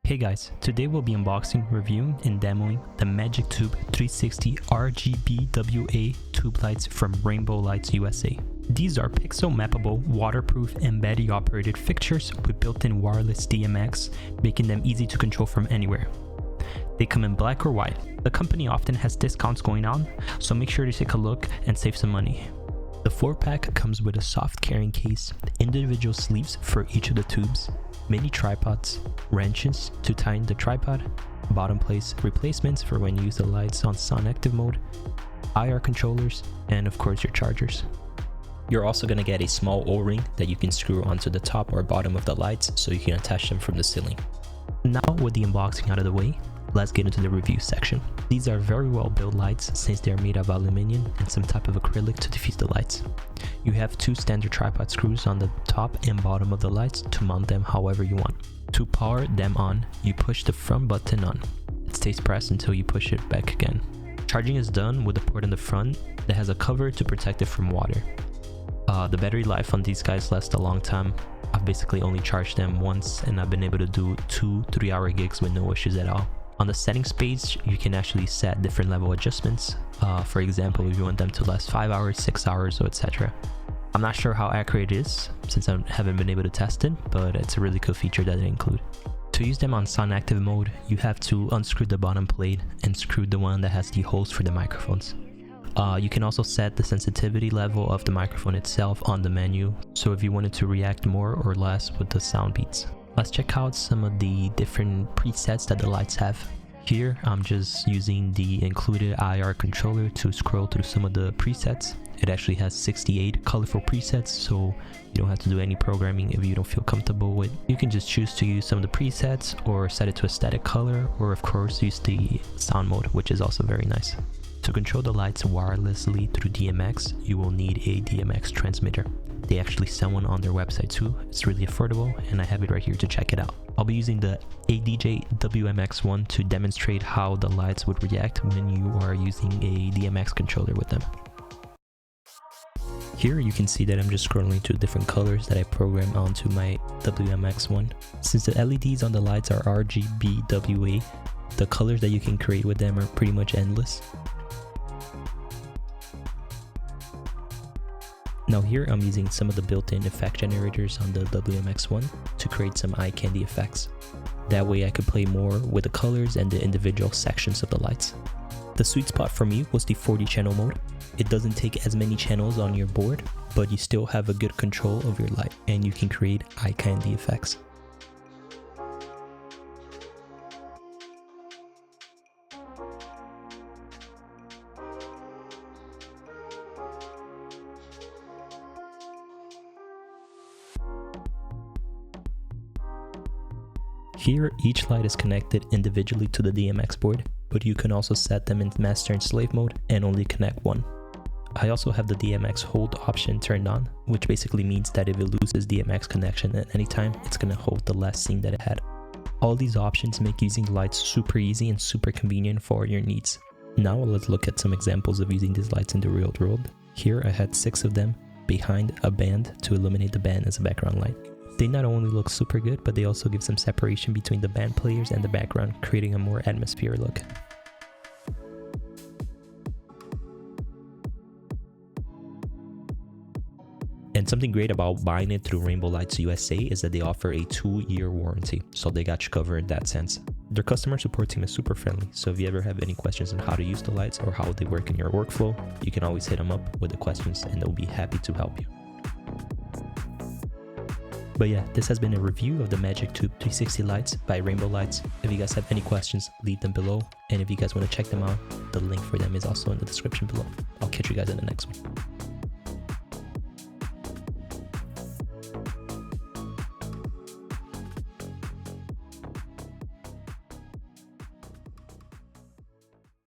Hey guys, today we'll be unboxing, reviewing, and demoing the Magic Tube 360 RGBWA tube lights from Rainbow Lights USA. These are pixel mappable, waterproof, and battery operated fixtures with built-in wireless DMX, making them easy to control from anywhere. They come in black or white. The company often has discounts going on, so make sure to take a look and save some money. The 4-pack comes with a soft carrying case, individual sleeves for each of the tubes, mini tripods, wrenches to tighten the tripod, bottom place replacements for when you use the lights on sound active mode, IR controllers, and of course your chargers. You're also going to get a small O-ring that you can screw onto the top or bottom of the lights so you can attach them from the ceiling. Now with the unboxing out of the way, let's get into the review section. These are very well built lights since they are made of aluminum and some type of acrylic to diffuse the lights. You have two standard tripod screws on the top and bottom of the lights to mount them however you want. To power them on, you push the front button on. It stays pressed until you push it back again. Charging is done with a port in the front that has a cover to protect it from water. The battery life on these guys lasts a long time. I've basically only charged them once and I've been able to do 2-3 hour gigs with no issues at all. On the settings page, you can actually set different level adjustments. For example, if you want them to last 5 hours, 6 hours, or etc. I'm not sure how accurate it is since I haven't been able to test it, but it's a really cool feature that they include. To use them on sound active mode, you have to unscrew the bottom plate and screw the one that has the holes for the microphones. You can also set the sensitivity level of the microphone itself on the menu, so if you wanted to react more or less with the sound beats. Let's check out some of the different presets that the lights have. Here, I'm just using the included IR controller to scroll through some of the presets. It actually has 68 colorful presets, so you don't have to do any programming if you don't feel comfortable with. You can just choose to use some of the presets or set it to a static color, or of course use the sound mode, which is also very nice. To control the lights wirelessly through DMX, you will need a DMX transmitter. They actually sell one on their website too. It's really affordable and I have it right here to check it out. I'll be using the ADJ one to demonstrate how the lights would react when you are using a DMX controller with them. Here you can see that I'm just scrolling to different colors that I programmed onto my WMX1. Since the LEDs on the lights are RGBWA, the colors that you can create with them are pretty much endless. Now here I'm using some of the built-in effect generators on the WMX1 to create some eye candy effects. That way I could play more with the colors and the individual sections of the lights. The sweet spot for me was the 40 channel mode. It doesn't take as many channels on your board, but you still have a good control of your light and you can create eye candy effects. Here, each light is connected individually to the DMX board, but you can also set them in master and slave mode and only connect one. I also have the DMX hold option turned on, which basically means that if it loses DMX connection at any time, it's going to hold the last scene that it had. All these options make using lights super easy and super convenient for your needs. Now let's look at some examples of using these lights in the real world. Here I had 6 of them behind a band to illuminate the band as a background light. They not only look super good, but they also give some separation between the band players and the background, creating a more atmospheric look. And something great about buying it through Rainbow Lights USA is that they offer a 2-year warranty, so they got you covered in that sense. Their customer support team is super friendly, so if you ever have any questions on how to use the lights or how they work in your workflow, you can always hit them up with the questions and they'll be happy to help you. But yeah, this has been a review of the Magic Tube 360 lights by Rainbow Lights. If you guys have any questions, leave them below. And if you guys want to check them out, the link for them is also in the description below. I'll catch you guys in the next one.